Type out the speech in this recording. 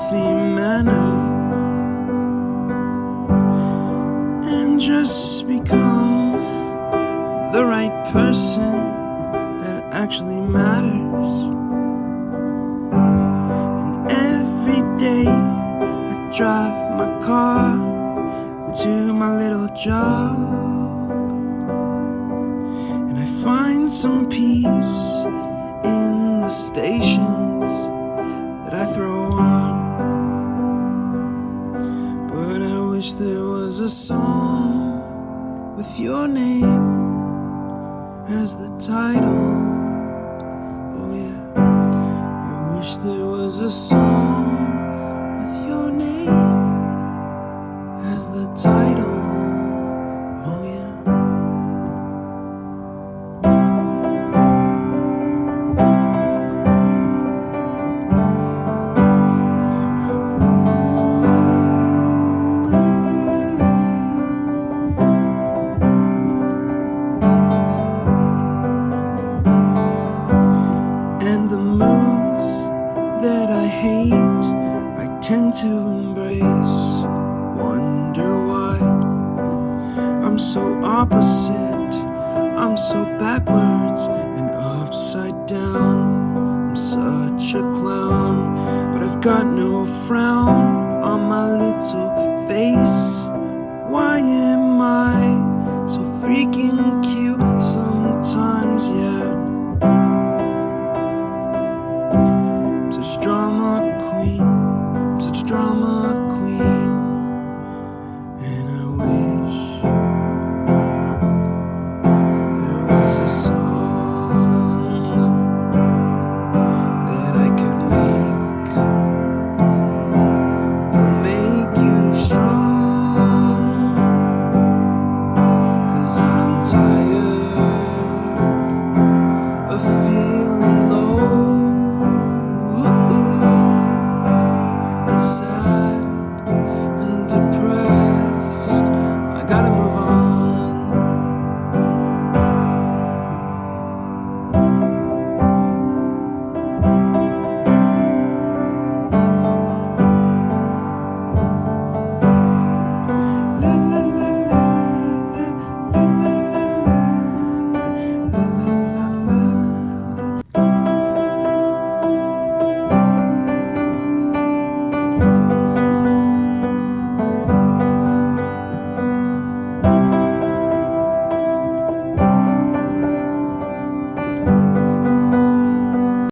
healthy manner and just become the right person that actually matters. And every day I drive my car to my little job, and I find some peace in the stations that I throw on. But I wish there was a song with your name as the title. Oh yeah, I wish there was a song with your name as the title. Oh yeah. And the moods that I hate, I tend to embrace. Wonder why I'm so opposite, I'm so backwards and upside down. I'm such a clown, but I've got no frown on my little face. Why am I so freaking cute sometimes, yeah? I'm such a drama queen, I'm such a drama queen. And I wish there was a song that I could make that'll make you strong. 'Cause I'm tired